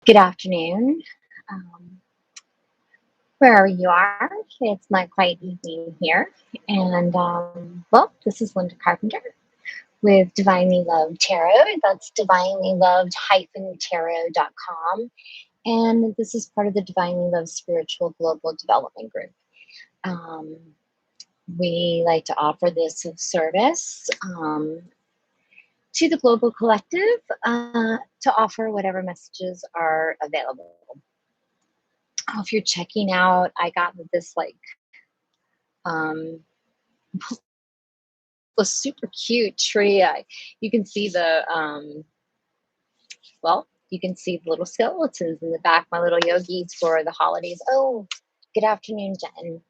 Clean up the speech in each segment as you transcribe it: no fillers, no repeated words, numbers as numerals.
Good afternoon, um, wherever you are. It's not quite evening here. And well, this is Linda Carpenter with Divinely Loved Tarot. That's divinelyloved-tarot.com. And this is part of the Divinely Loved Spiritual Global Development Group. Um, we like to offer this of service to the global collective to offer whatever messages are available. If you're checking out, I got this um, a super cute tree. You can see you can see the little skeletons in the back, my little yogis for the holidays. Oh, good afternoon, Jen.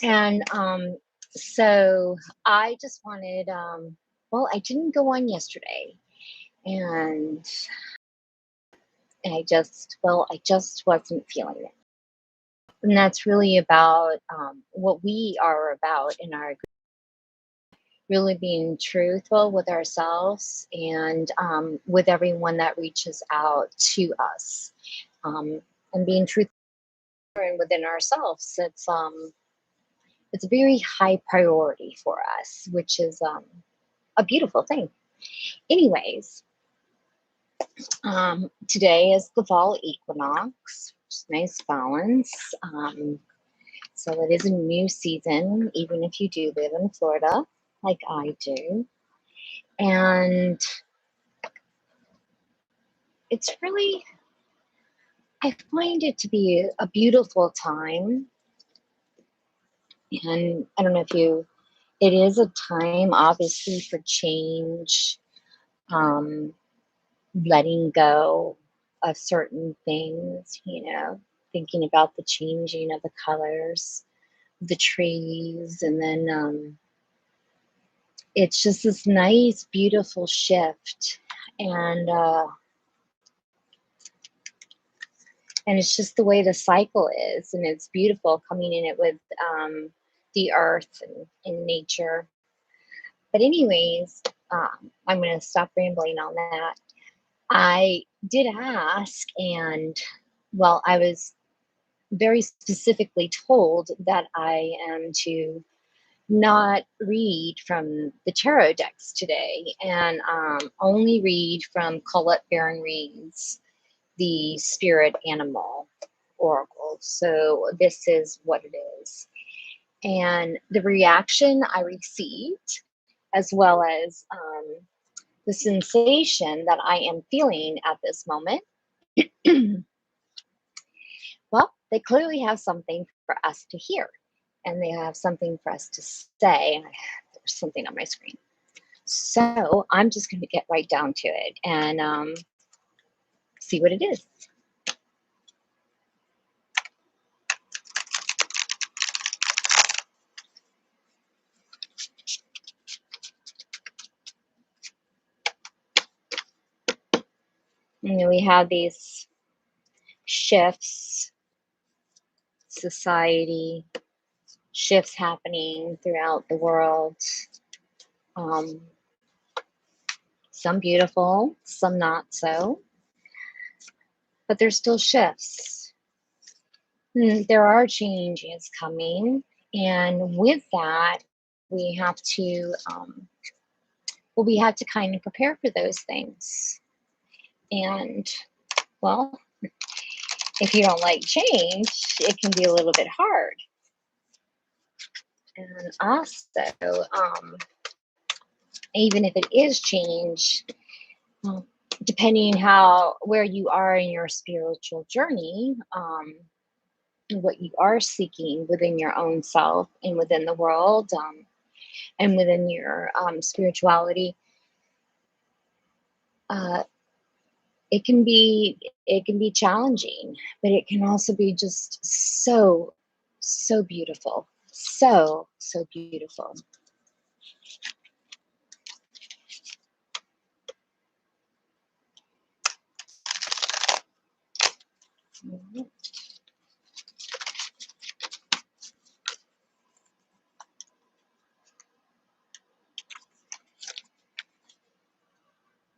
And so I just wanted, I didn't go on yesterday, and I just wasn't feeling it. And that's really about what we are about in our really being truthful with ourselves and with everyone that reaches out to us, and being truthful within ourselves. It's a very high priority for us, which is a beautiful thing. Anyways, today is the fall equinox, which is nice balance. So it is a new season, even if you do live in Florida, like I do. And it's really, I find it to be a beautiful time. And I don't know if it is a time, obviously, for change, um, letting go of certain things, thinking about the changing of the colors, the trees, and then it's just this nice, beautiful shift. And it's just the way the cycle is, and it's beautiful coming in it with the earth and nature. But anyways, I'm going to stop rambling on that. I did ask, and I was very specifically told that I am to not read from the tarot decks today, and only read from Colette Baron Reid's The Spirit Animal Oracle. So this is what it is. And the reaction I received, as well as the sensation that I am feeling at this moment, well, they clearly have something for us to hear, and they have something for us to say. There's something on my screen. So I'm just going to get right down to it and see what it is. We have these shifts, society shifts happening throughout the world. Um, some beautiful, some not so, but there's still shifts. There are changes coming, and with that, we have to, we have to kind of prepare for those things. And well, if you don't like change, it can be a little bit hard. And also, even if it is change, depending where you are in your spiritual journey, what you are seeking within your own self and within the world, and within your spirituality, uh, it can be challenging, but it can also be just so beautiful, so beautiful.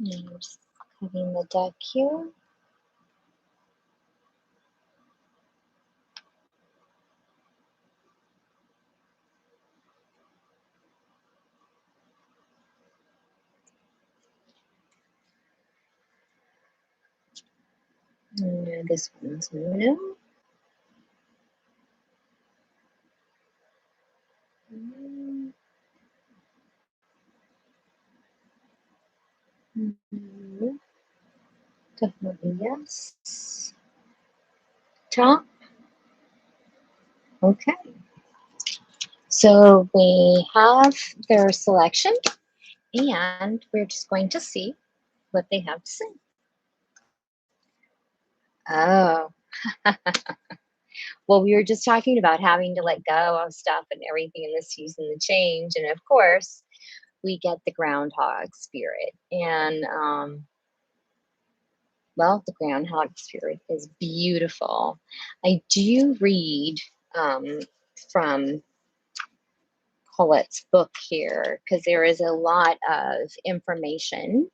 I'm just cutting the deck here. This one's no. No. Definitely yes. Top. Okay. So we have their selection, and we're just going to see what they have to say. Oh, well, we were just talking about having to let go of stuff and everything in this season, the change. And of course, we get the groundhog spirit. And, well, the groundhog spirit is beautiful. I do read from Colette's book here because there is a lot of information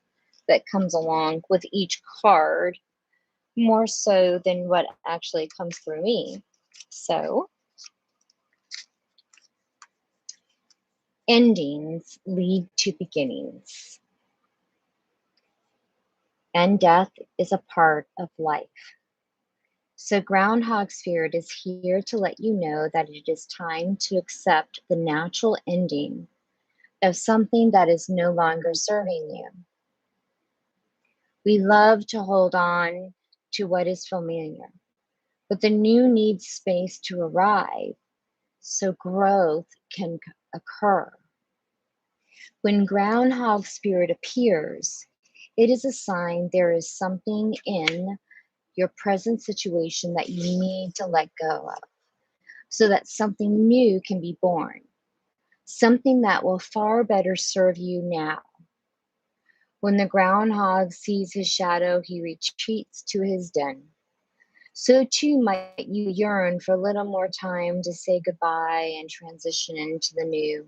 that comes along with each card, more so than what actually comes through me. So, endings lead to beginnings, and death is a part of life. So, Groundhog Spirit is here to let you know that it is time to accept the natural ending of something that is no longer serving you. We love to hold on to what is familiar, but the new needs space to arrive so growth can occur. When Groundhog Spirit appears, it is a sign there is something in your present situation that you need to let go of so that something new can be born, something that will far better serve you now. When the groundhog sees his shadow, he retreats to his den. So too might you yearn for a little more time to say goodbye and transition into the new.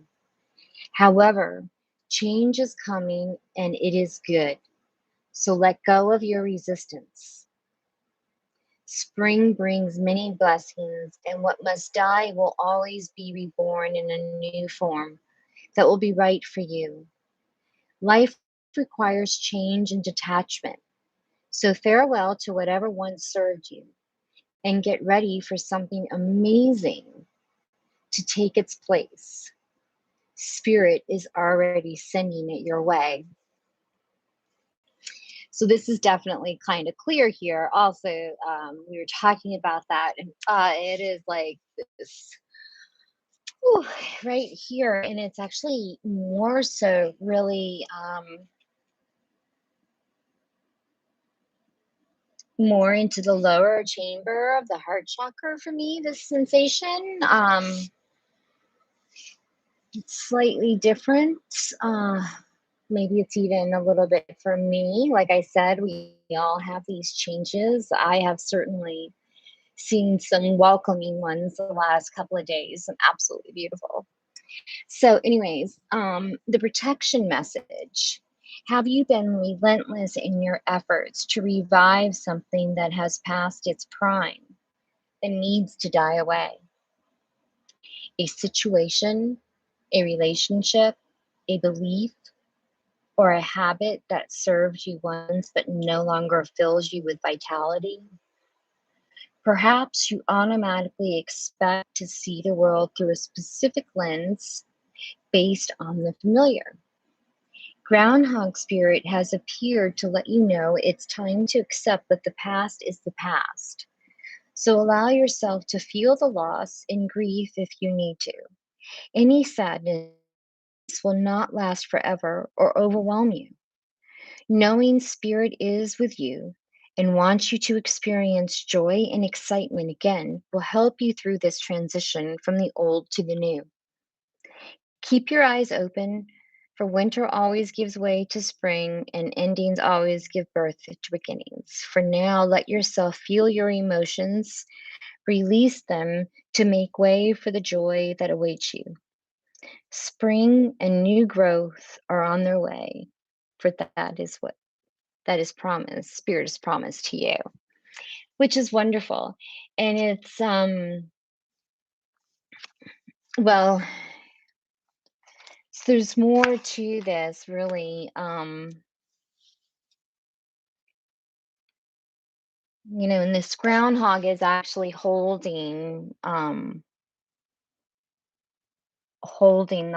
However, change is coming and it is good. So let go of your resistance. Spring brings many blessings, and what must die will always be reborn in a new form that will be right for you. Life requires change and detachment. So farewell to whatever once served you and get ready for something amazing to take its place. Spirit is already sending it your way. So this is definitely kind of clear here. Also, we were talking about that, and it is like this whew, right here, and it's actually more so really more into the lower chamber of the heart chakra for me. This sensation, it's slightly different. Uh, Maybe it's even a little bit for me. Like I said, we all have these changes. I have certainly seen some welcoming ones the last couple of days, some absolutely beautiful. So, anyways, the protection message. Have you been relentless in your efforts to revive something that has passed its prime and needs to die away? A situation, a relationship, a belief, or a habit that served you once but no longer fills you with vitality? Perhaps you automatically expect to see the world through a specific lens based on the familiar. Groundhog Spirit has appeared to let you know it's time to accept that the past is the past. So allow yourself to feel the loss and grief if you need to. Any sadness will not last forever or overwhelm you. Knowing Spirit is with you and wants you to experience joy and excitement again will help you through this transition from the old to the new. Keep your eyes open, for winter always gives way to spring, and endings always give birth to beginnings. For now, let yourself feel your emotions, release them to make way for the joy that awaits you. Spring and new growth are on their way, for that is what that is promised, Spirit is promised to you, which is wonderful. And it's well, so there's more to this really. And this groundhog is actually holding the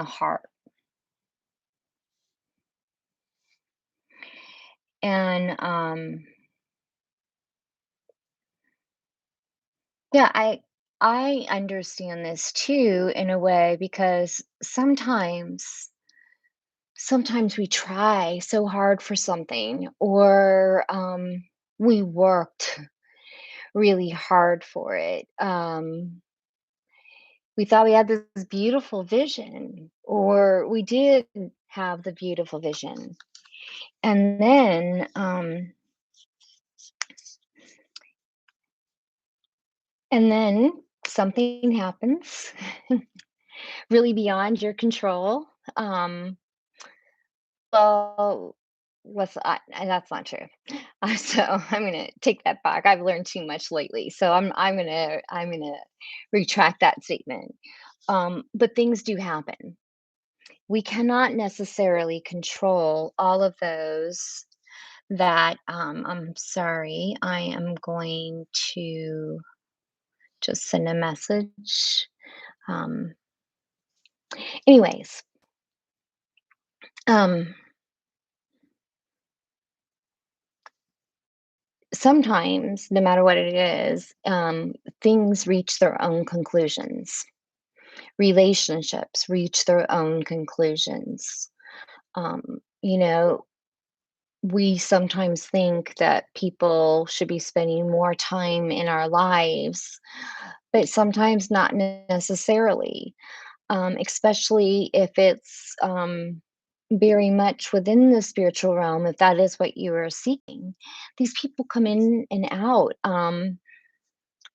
heart. And yeah, I understand this too in a way because sometimes we try so hard for something, or we worked really hard for it. We thought we had this beautiful vision, or we did have the beautiful vision. And then something happens really beyond your control. Um, well, that's not true. So I'm gonna take that back. I've learned too much lately, so I'm gonna retract that statement. But things do happen. We cannot necessarily control all of those. That I'm sorry. I am going to just send a message. Um, anyways, um, sometimes, no matter what it is, things reach their own conclusions. Relationships reach their own conclusions. Um, you know, we sometimes think that people should be spending more time in our lives, but sometimes not necessarily, especially if it's very much within the spiritual realm, if that is what you are seeking. These people come in and out,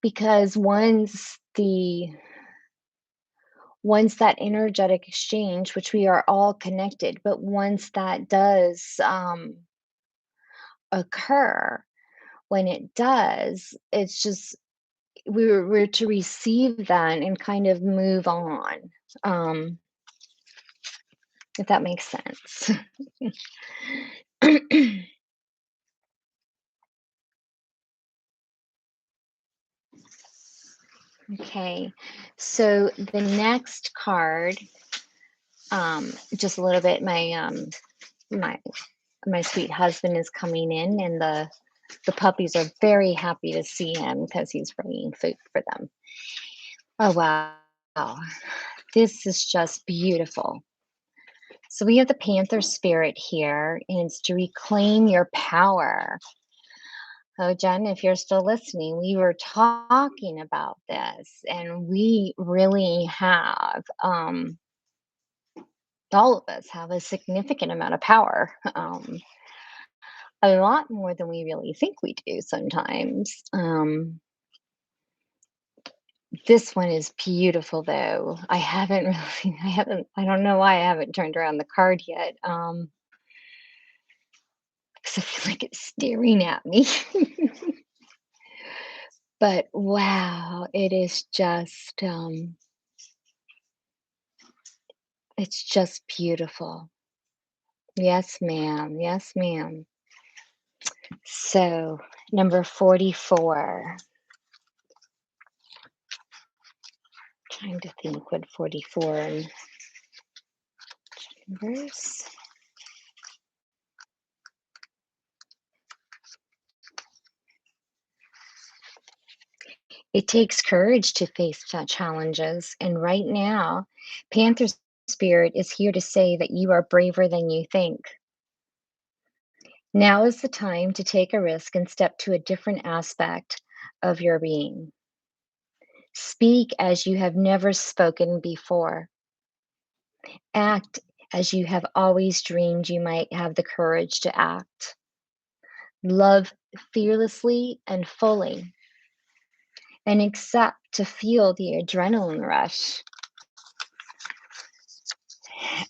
because once that energetic exchange, which we are all connected, but once that does occur, when it does, it's just we're to receive that and kind of move on, um, if that makes sense. Okay, so the next card, just a little bit. My my sweet husband is coming in, and the puppies are very happy to see him because he's bringing food for them. Oh wow, this is just beautiful. So we have the Panther spirit here, and it's to reclaim your power. Oh, Jen, if you're still listening, we were talking about this, and we really have, all of us have a significant amount of power, a lot more than we really think we do sometimes. This one is beautiful, though. I don't know why I haven't turned around the card yet, 'cause I feel like it's staring at me. But wow, it's just beautiful. Yes, ma'am. Yes, ma'am. So, number 44. Trying to think what 44 in numbers. It takes courage to face challenges, and right now, Panther Spirit is here to say that you are braver than you think. Now is the time to take a risk and step to a different aspect of your being. Speak as you have never spoken before. Act as you have always dreamed you might have the courage to act. Love fearlessly and fully, and accept to feel the adrenaline rush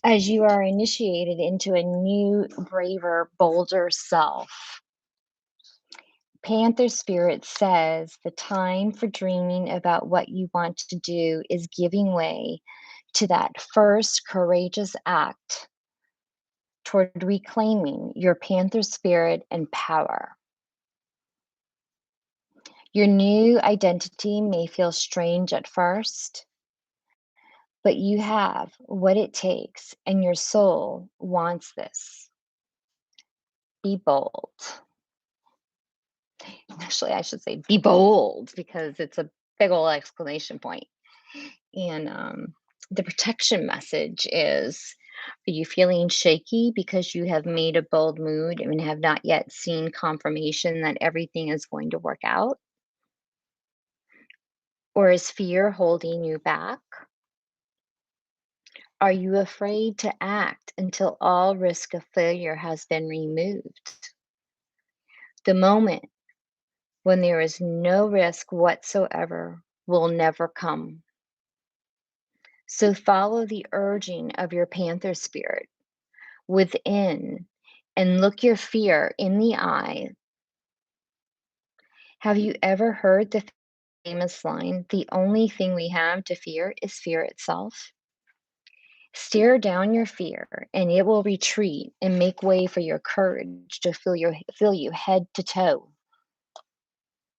as you are initiated into a new, braver, bolder self. Panther Spirit says the time for dreaming about what you want to do is giving way to that first courageous act toward reclaiming your Panther Spirit and power. Your new identity may feel strange at first, but you have what it takes, and your soul wants this. Be bold. Actually, I should say be bold because it's a big ol' exclamation point. And the protection message is, are you feeling shaky because you have made a bold move and have not yet seen confirmation that everything is going to work out? Or is fear holding you back? Are you afraid to act until all risk of failure has been removed? The moment when there is no risk whatsoever will never come. So follow the urging of your panther spirit within and look your fear in the eye. Have you ever heard the famous line, the only thing we have to fear is fear itself? Stare down your fear and it will retreat and make way for your courage to fill you head to toe.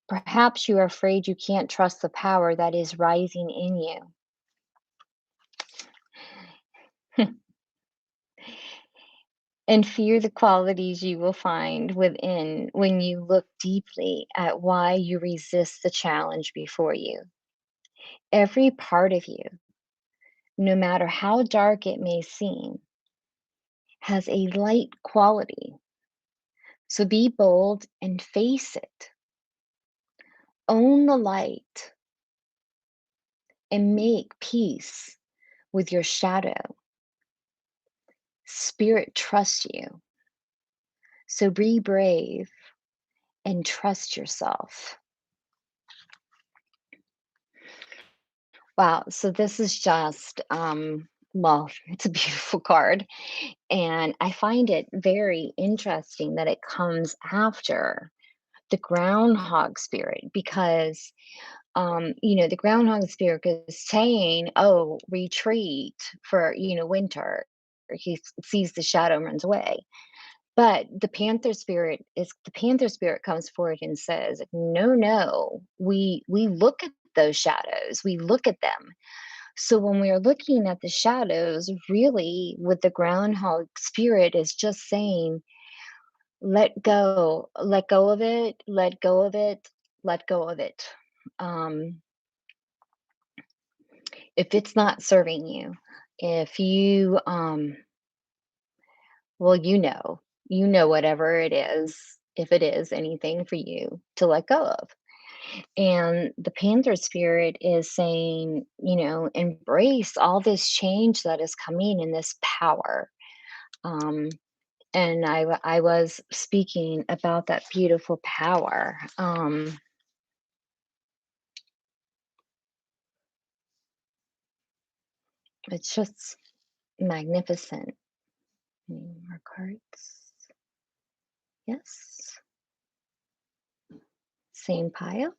Perhaps you are afraid you can't trust the power that is rising in you and fear the qualities you will find within when you look deeply at why you resist the challenge before you. Every part of you, no matter how dark it may seem, has a light quality. So be bold and face it. Own the light and make peace with your shadow. Spirit trusts you. So be brave and trust yourself. Wow. So this is just, well, it's a beautiful card. And I find it very interesting that it comes after the groundhog spirit because the groundhog spirit is saying, "Oh, retreat for winter." Sees the shadow and runs away. But the panther spirit comes forward and says, "No, no, we look at those shadows. We look at them. So when we are looking at the shadows, really, what the groundhog spirit is just saying, let go of it, let go of it, let go of it." Um, if it's not serving you, if you well, whatever it is, if it is anything for you to let go of. And the panther spirit is saying, embrace all this change that is coming in this power. Um, and I was speaking about that beautiful power. It's just magnificent. Any more cards? Yes. Same pile.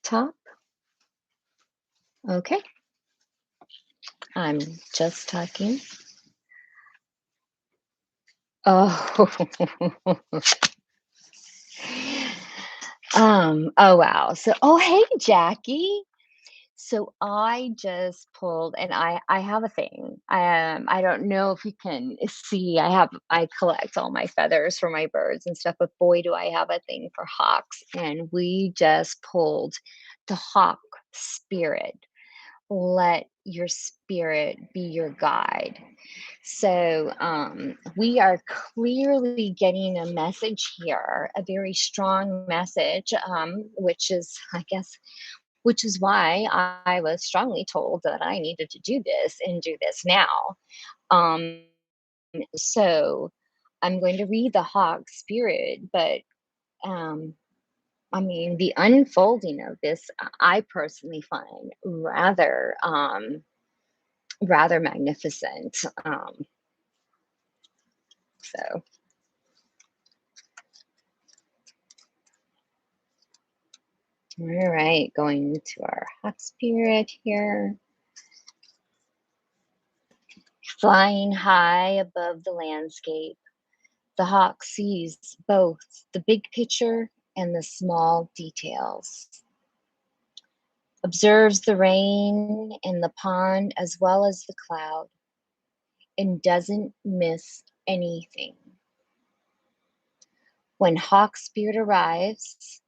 Top. Okay. I'm just talking. Oh. Oh wow. So, oh hey Jackie. So I just pulled and I have a thing. I don't know if you can see. I collect all my feathers for my birds and stuff, but boy do I have a thing for hawks. And we just pulled the hawk spirit. Let your spirit be your guide. So we are clearly getting a message here, a very strong message, which is, I guess, which is why I was strongly told that I needed to do this and do this now. Um, so I'm going to read the hawk spirit, but um, I mean, the unfolding of this, I personally find rather magnificent. So, all right, going into our hawk spirit here, flying high above the landscape. The hawk sees both the big picture and the small details. Observes the rain in the pond as well as the cloud and doesn't miss anything. When Hawk Spirit arrives,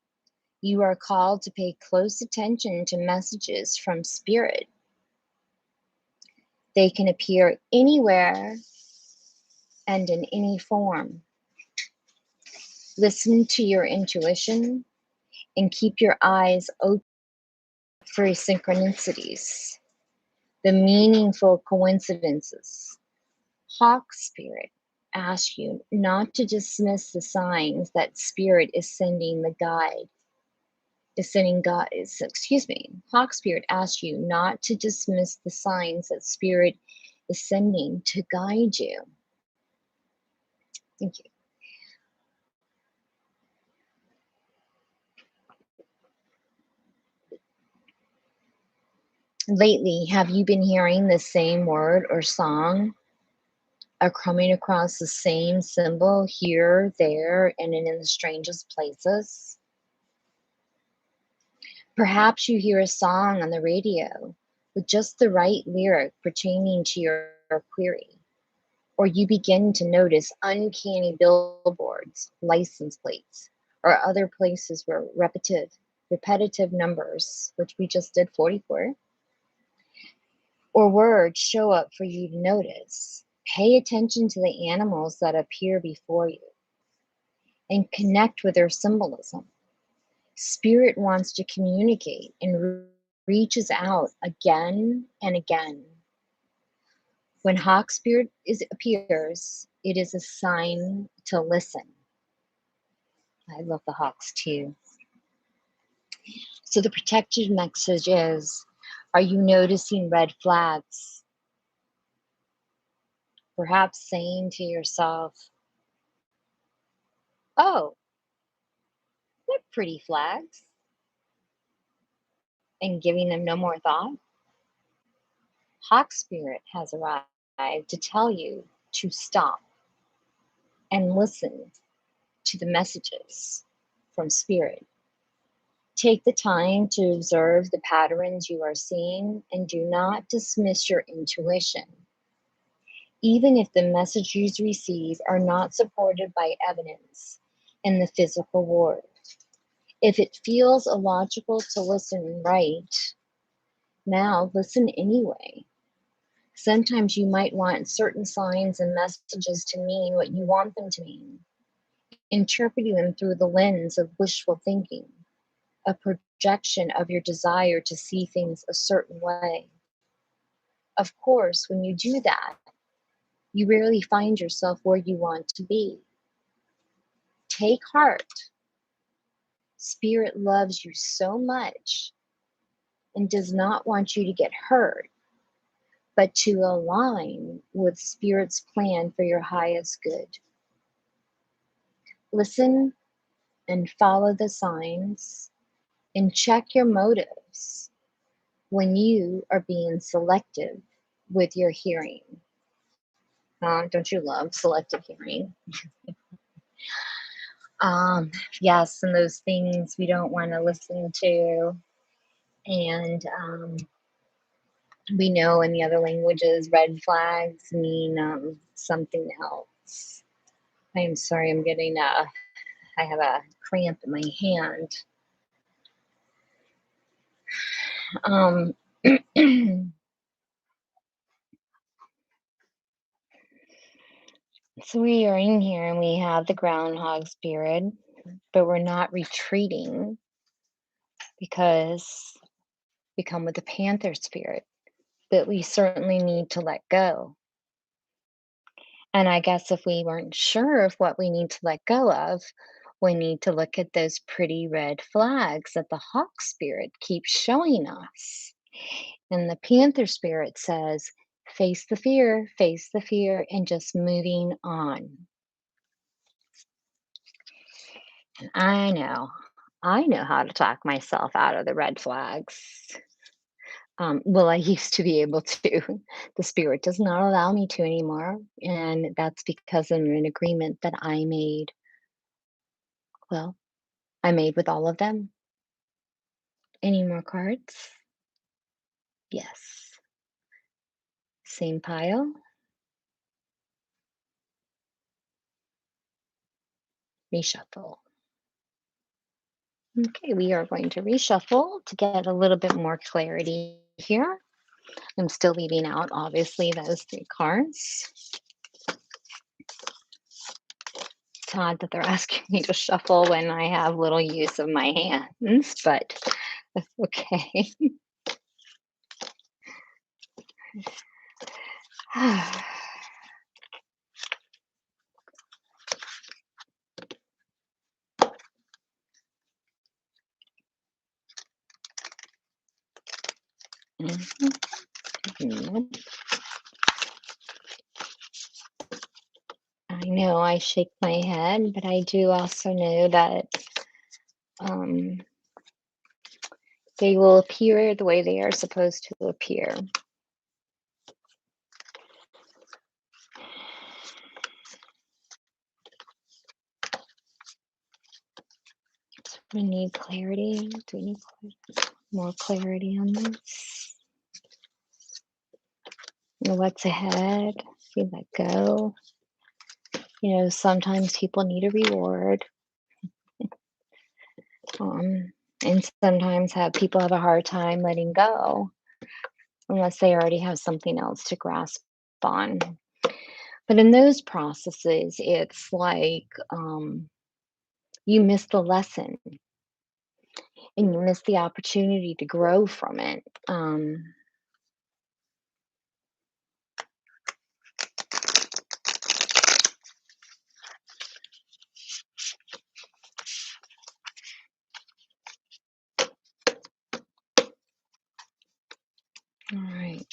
you are called to pay close attention to messages from Spirit. They can appear anywhere and in any form. Listen to your intuition and keep your eyes open for synchronicities, the meaningful coincidences. Hawk Spirit asks you not to dismiss the signs that Spirit is sending the guide. Hawk Spirit asks you not to dismiss the signs that Spirit is sending to guide you. Thank you. Lately, have you been hearing the same word or song, or coming across the same symbol here, there, and in the strangest places? Perhaps you hear a song on the radio with just the right lyric pertaining to your query, or you begin to notice uncanny billboards, license plates, or other places where repetitive numbers, which we just did 44, or words show up for you to notice. Pay attention to the animals that appear before you and connect with their symbolism. Spirit wants to communicate and reaches out again and again. When Hawk Spirit appears, it is a sign to listen. I love the hawks too. So the protected message is, are you noticing red flags? Perhaps saying to yourself, oh, they're pretty flags, and giving them no more thought. Hawk Spirit has arrived to tell you to stop and listen to the messages from Spirit. Take the time to observe the patterns you are seeing and do not dismiss your intuition. Even if the messages you receive are not supported by evidence in the physical world. If it feels illogical to listen right now, listen anyway. Sometimes you might want certain signs and messages to mean what you want them to mean, interpreting them through the lens of wishful thinking, a projection of your desire to see things a certain way. Of course, when you do that, you rarely find yourself where you want to be. Take heart. Spirit loves you so much and does not want you to get hurt, but to align with Spirit's plan for your highest good. Listen and follow the signs and check your motives when you are being selective with your hearing. Don't you love selective hearing? Yes, and those things we don't want to listen to. And we know in the other languages, red flags mean something else. I am sorry, I have a cramp in my hand. So we are in here and we have the groundhog spirit, but we're not retreating because we come with the panther spirit, but we certainly need to let go. And I guess if we weren't sure of what we need to let go of, we need to look at those pretty red flags that the hawk spirit keeps showing us. And the panther spirit says, face the fear, and just moving on. And I know how to talk myself out of the red flags. Well, I used to be able to. The spirit does not allow me to anymore. And that's because of an agreement that I made, well, I made with all of them. Any more cards? Yes. Same pile. Reshuffle. Okay, we are going to reshuffle to get a little bit more clarity here. I'm still leaving out, obviously, those three cards. It's odd that they're asking me to shuffle when I have little use of my hands, but that's okay. Mhm. Nope. I know I shake my head, but I do also know that um, they will appear the way they are supposed to appear. So we need clarity. Do we need more clarity on this? You know, what's ahead? You let go. You know, sometimes people need a reward, and sometimes people have a hard time letting go unless they already have something else to grasp on. But in those processes, it's like you miss the lesson and you miss the opportunity to grow from it. All right.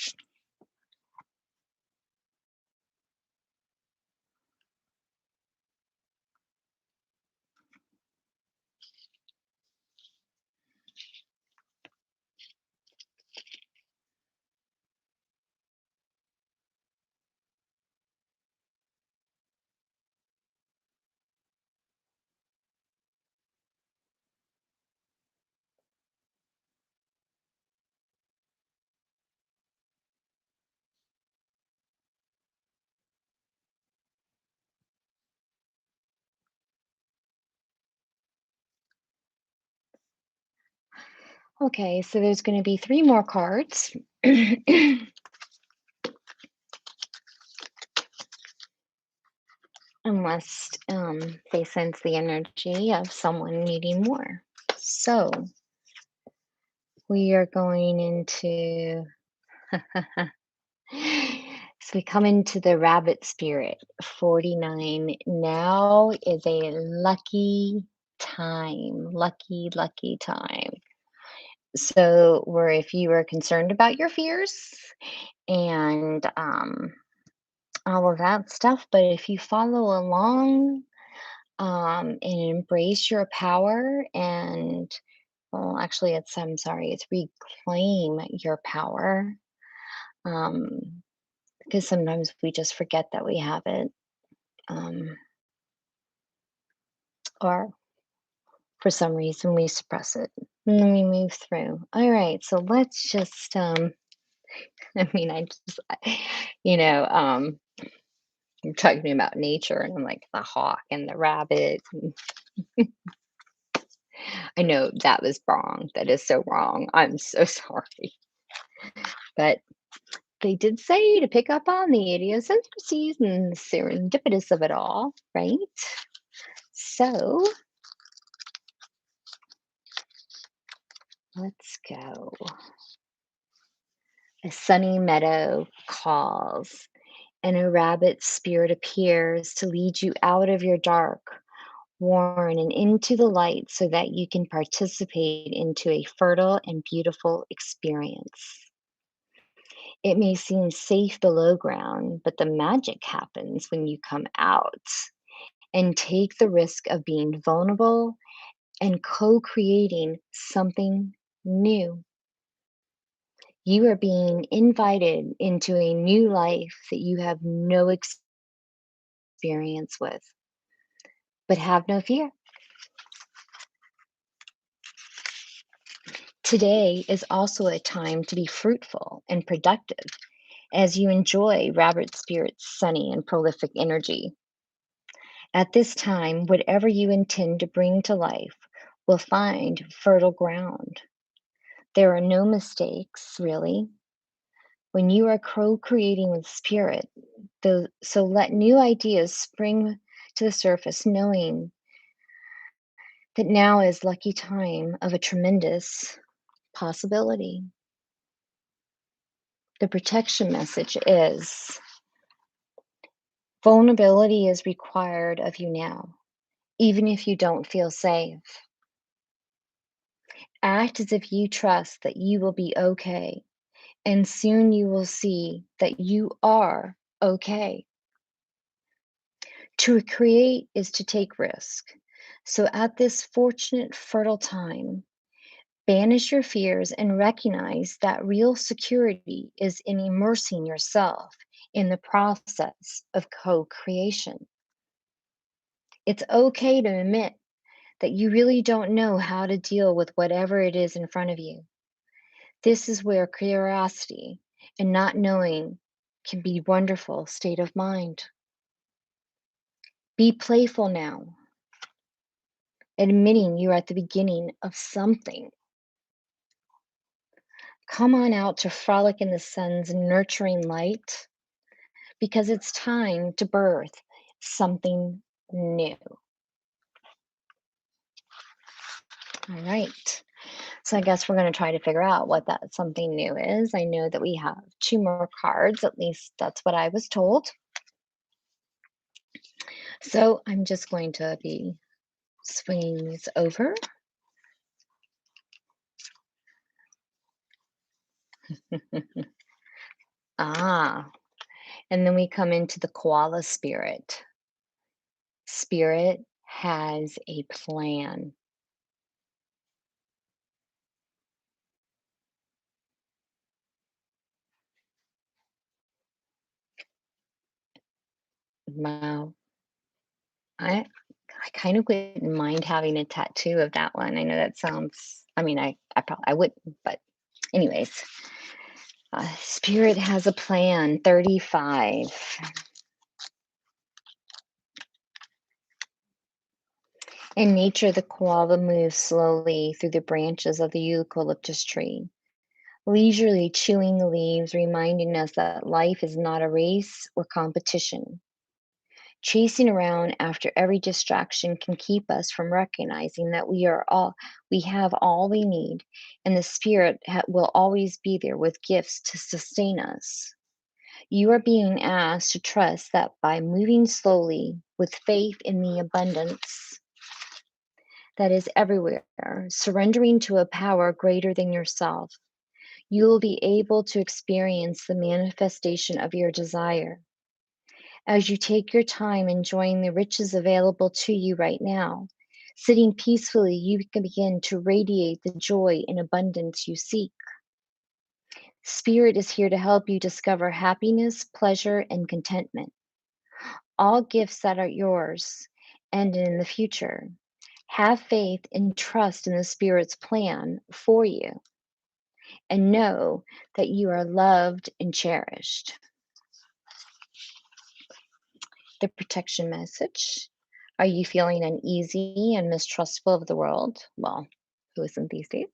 Okay, so there's going to be three more cards. Unless they sense the energy of someone needing more. So we are going into, so we come into the rabbit spirit. 49 now is a lucky time, lucky time. So, where if you are concerned about your fears and all of that stuff, but if you follow along and embrace your power and well actually it's I'm sorry it's reclaim your power um because sometimes we just forget that we have it um or for some reason we suppress it and then we move through. All right, so let's just I mean I just you know I'm talking about nature and I'm like the hawk and the rabbit and I know that was wrong, that is so wrong, I'm so sorry, but they did say to pick up on the idiosyncrasies and serendipitous of it all, right? So let's go. A sunny meadow calls, and a rabbit spirit appears to lead you out of your dark, worn, and into the light so that you can participate into a fertile and beautiful experience. It may seem safe below ground, but the magic happens when you come out and take the risk of being vulnerable and co creating something new. You are being invited into a new life that you have no experience with, but have no fear. Today is also a time to be fruitful and productive as you enjoy Rabbit Spirit's sunny and prolific energy. At this time, whatever you intend to bring to life will find fertile ground. There are no mistakes, really, when you are co-creating with Spirit. So let new ideas spring to the surface, knowing that now is lucky time of a tremendous possibility. The protection message is vulnerability is required of you now, even if you don't feel safe. Act as if you trust that you will be okay, and soon you will see that you are okay. To create is to take risk. So at this fortunate, fertile time, banish your fears and recognize that real security is in immersing yourself in the process of co creation. It's okay to admit that you really don't know how to deal with whatever it is in front of you. This is where curiosity and not knowing can be a wonderful state of mind. Be playful now, admitting you're at the beginning of something. Come on out to frolic in the sun's nurturing light because it's time to birth something new. All right. So I guess we're going to try to figure out what that something new is. I know that we have two more cards, at least that's what I was told. So I'm just going to be swinging these over. Ah, and then we come into the koala spirit. Spirit has a plan. Wow. I kind of wouldn't mind having a tattoo of that one. I know that sounds, I mean, I probably I wouldn't, but anyways, Spirit has a plan. 35. In nature, the koala moves slowly through the branches of the eucalyptus tree, leisurely chewing the leaves, reminding us that life is not a race or competition. Chasing around after every distraction can keep us from recognizing that we have all we need, and the spirit will always be there with gifts to sustain us. You are being asked to trust that by moving slowly with faith in the abundance that is everywhere, surrendering to a power greater than yourself, you will be able to experience the manifestation of your desire. As you take your time enjoying the riches available to you right now, sitting peacefully, you can begin to radiate the joy and abundance you seek. Spirit is here to help you discover happiness, pleasure, and contentment. All gifts that are yours and in the future. Have faith and trust in the Spirit's plan for you, and know that you are loved and cherished. The protection message. Are you feeling uneasy and mistrustful of the world? Well, who isn't these days?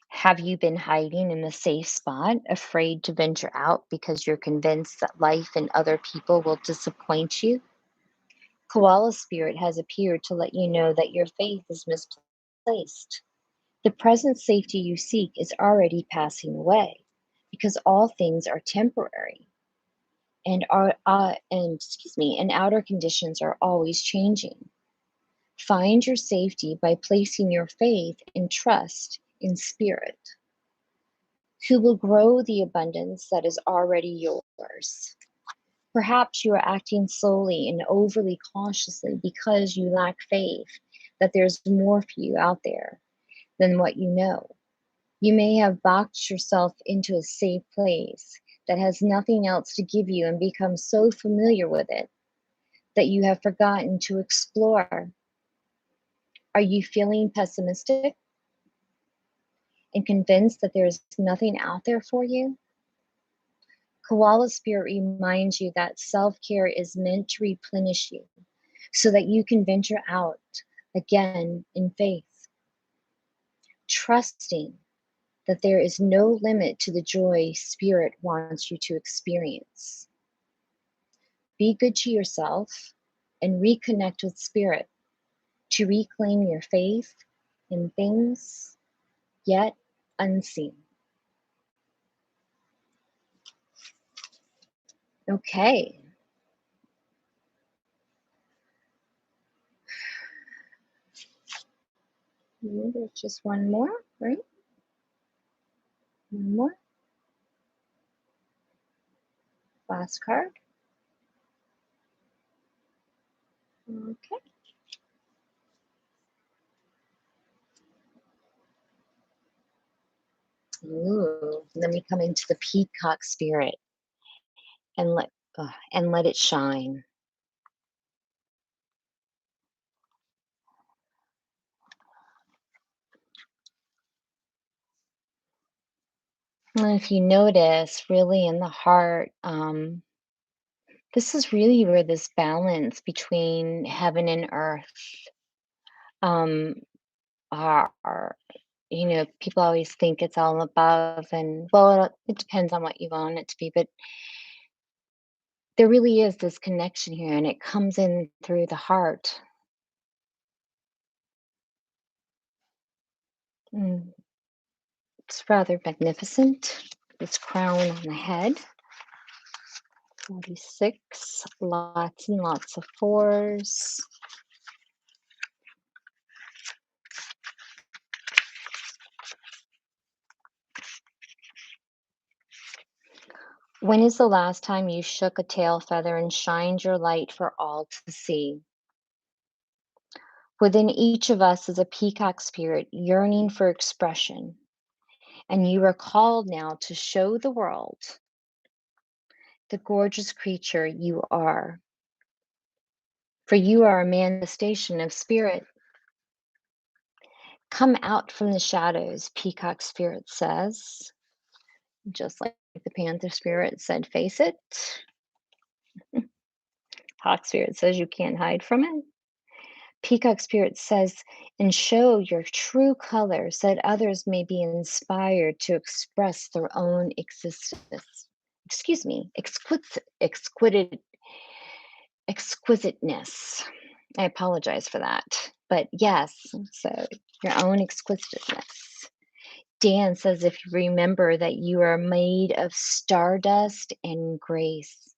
Have you been hiding in a safe spot, afraid to venture out because you're convinced that life and other people will disappoint you? Koala Spirit has appeared to let you know that your faith is misplaced. The present safety you seek is already passing away because all things are temporary and outer conditions are always changing. Find your safety by placing your faith and trust in Spirit, who will grow the abundance that is already yours. Perhaps you are acting slowly and overly cautiously because you lack faith that there's more for you out there than what you know. You may have boxed yourself into a safe place that has nothing else to give you and become so familiar with it that you have forgotten to explore. Are you feeling pessimistic? and convinced that there is nothing out there for you, Koala Spirit reminds you that self care is meant to replenish you so that you can venture out again in faith, trusting that there is no limit to the joy Spirit wants you to experience. Be good to yourself and reconnect with Spirit to reclaim your faith in things yet unseen. Okay. There's just one more, right? One more. Last card. Okay. Ooh, then we come into the peacock spirit and let it shine. And if you notice, really in the heart, this is really where this balance between heaven and earth um, are. You know, people always think it's all above, and well, it depends on what you want it to be, but there really is this connection here, and it comes in through the heart. Mm, it's rather magnificent. This crown on the head. 46, lots and lots of fours. When is the last time you shook a tail feather and shined your light for all to see? Within each of us is a peacock spirit yearning for expression, and you are called now to show the world the gorgeous creature you are. For you are a manifestation of spirit. Come out from the shadows, peacock spirit says, just like the panther spirit said, face it. Hawk spirit says you can't hide from it. Peacock spirit says, and show your true colors that others may be inspired to express their own existence. Excuse me, exquisiteness. I apologize for that. But yes, so your own exquisiteness. Dan says, if you remember that you are made of stardust and grace,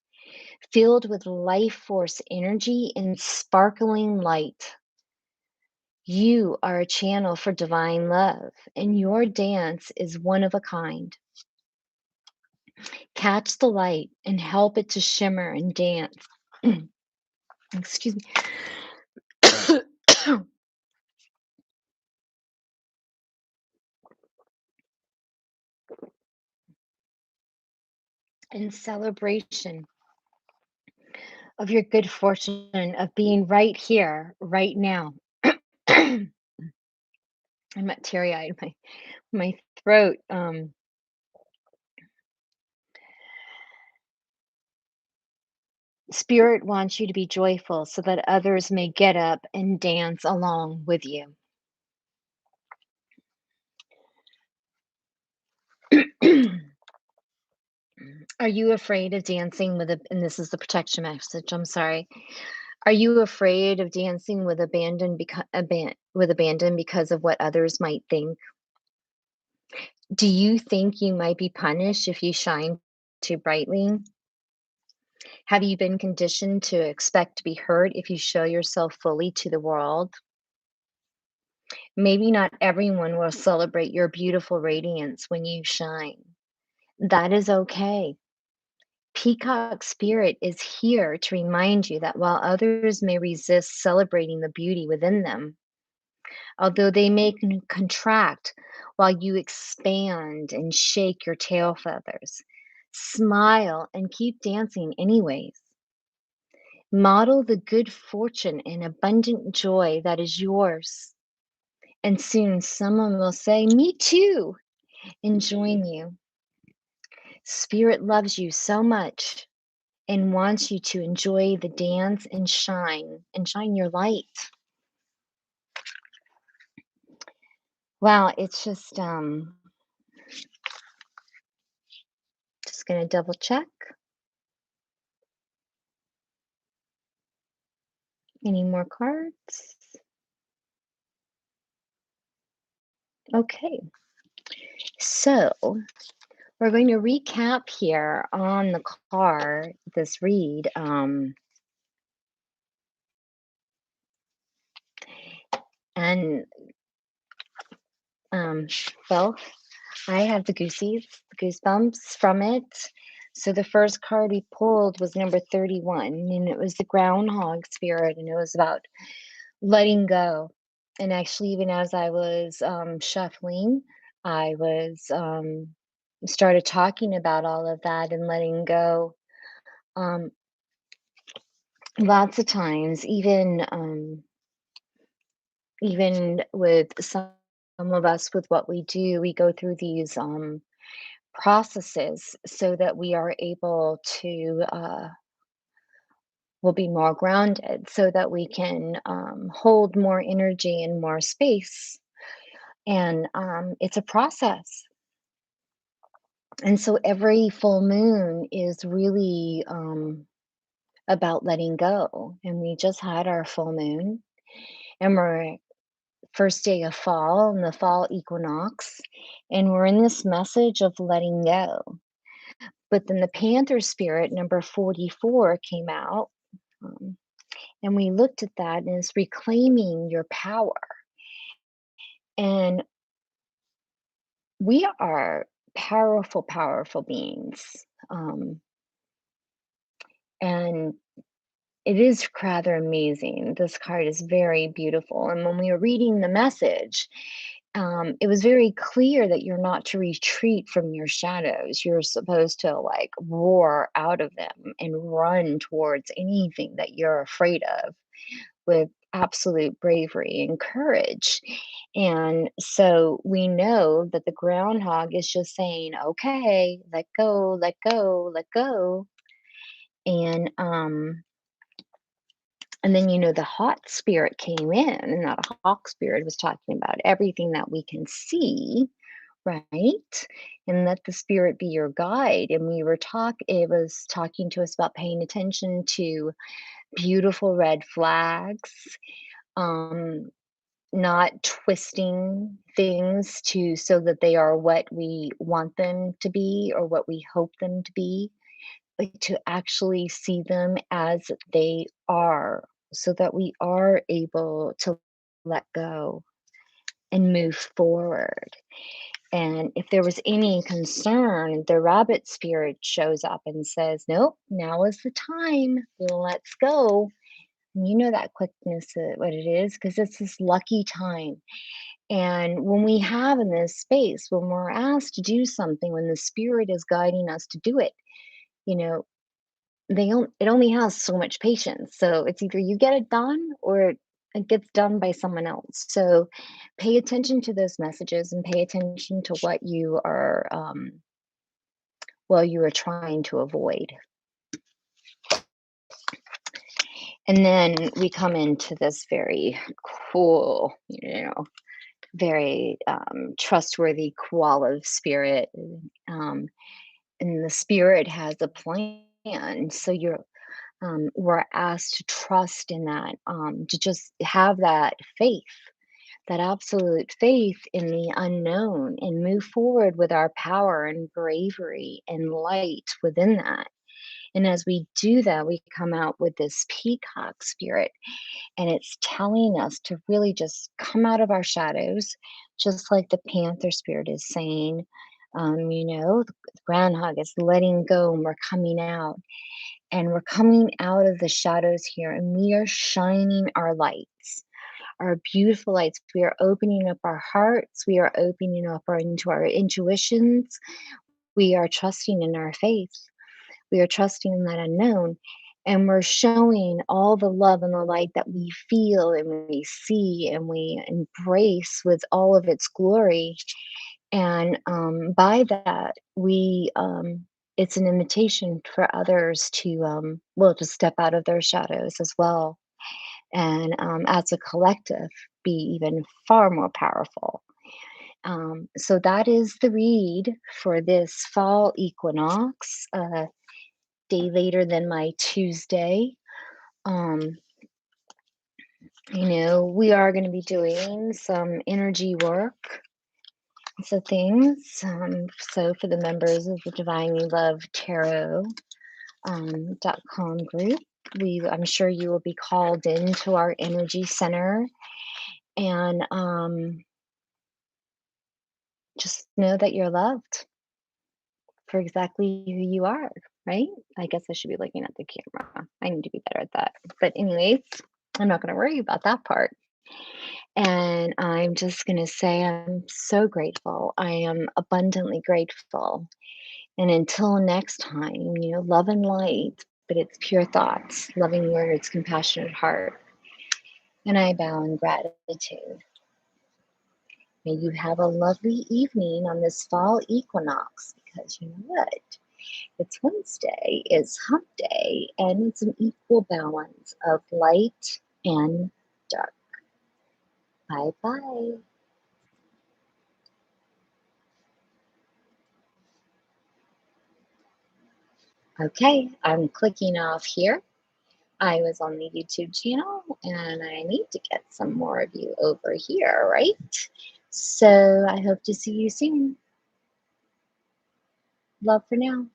filled with life force energy and sparkling light. You are a channel for divine love, and your dance is one of a kind. Catch the light and help it to shimmer and dance. Excuse me. In celebration of your good fortune of being right here, right now. I'm teary eyed. My throat. Spirit wants you to be joyful so that others may get up and dance along with you. Are you afraid of dancing with a, and this is the protection message, I'm sorry. Are you afraid of dancing with abandon because of what others might think? Do you think you might be punished if you shine too brightly? Have you been conditioned to expect to be hurt if you show yourself fully to the world? Maybe not everyone will celebrate your beautiful radiance when you shine. That is okay. Peacock Spirit is here to remind you that while others may resist celebrating the beauty within them, although they may contract while you expand and shake your tail feathers, smile and keep dancing anyways. Model the good fortune and abundant joy that is yours. And soon someone will say, me too. and join you. Spirit loves you so much and wants you to enjoy the dance and shine your light. Wow, it's just gonna double check. Any more cards? Okay, so we're going to recap here on the card, this read. And um, well, I have the goosebumps from it. So the first card we pulled was number 31, and it was the groundhog spirit, and it was about letting go. And actually, even as I was shuffling, I was started talking about all of that and letting go. Um, Lots of times, even with some of us with what we do, we go through these processes so that we are able to will be more grounded so that we can hold more energy and more space. And it's a process. And so every full moon is really about letting go. And we just had our full moon, and we're first day of fall and the fall equinox. And we're in this message of letting go. But then the Panther spirit, number 44, came out. Um, and we looked at that, and it's reclaiming your power. And we are powerful, powerful beings. Um, and it is rather amazing. This card is very beautiful. And when we were reading the message, it was very clear that you're not to retreat from your shadows. You're supposed to like roar out of them and run towards anything that you're afraid of with absolute bravery and courage. And so we know that the groundhog is just saying, okay, let go, let go, let go. And and then the hawk spirit came in, and that hawk spirit was talking about everything that we can see, right? And let the spirit be your guide. And it was talking to us about paying attention to beautiful red flags, um, not twisting things to so that they are what we want them to be or what we hope them to be, but to actually see them as they are so that we are able to let go and move forward. And if there was any concern, the rabbit spirit shows up and says, nope, now is the time. Let's go. And you know that quickness, what it is, because it's this lucky time. And when we have in this space, when we're asked to do something, when the spirit is guiding us to do it, you know, it only has so much patience. So it's either you get it done or it gets done by someone else. So pay attention to those messages and pay attention to what you are trying to avoid. And then we come into this very cool, very trustworthy koala spirit. And the spirit has a plan. So we're asked to trust in that, to just have that faith, that absolute faith in the unknown, and move forward with our power and bravery and light within that. And as we do that, we come out with this peacock spirit, and it's telling us to really just come out of our shadows, just like the panther spirit is saying. The groundhog is letting go, and we're coming out. And we're coming out of the shadows here, and we are shining our lights, our beautiful lights. We are opening up our hearts. We are opening up into our intuitions. We are trusting in our faith. We are trusting in that unknown. And we're showing all the love and the light that we feel and we see and we embrace with all of its glory. And by that, it's an invitation for others to, well, to step out of their shadows as well. And as a collective, be even far more powerful. So that is the read for this fall equinox, day later than my Tuesday. Um, we are going to be doing some energy work. So things. So for the members of the Divinely Love Tarot .com group, I'm sure you will be called into our energy center, and just know that you're loved for exactly who you are, right? I guess I should be looking at the camera. I need to be better at that. But anyways, I'm not going to worry about that part. And I'm just going to say I'm so grateful. I am abundantly grateful. And until next time, love and light, but it's pure thoughts, loving words, compassionate heart. And I bow in gratitude. May you have a lovely evening on this fall equinox, because you know what? It's Wednesday, it's hump day, and it's an equal balance of light and dark. Bye bye. Okay, I'm clicking off here. I was on the YouTube channel and I need to get some more of you over here, right? So I hope to see you soon. Love for now.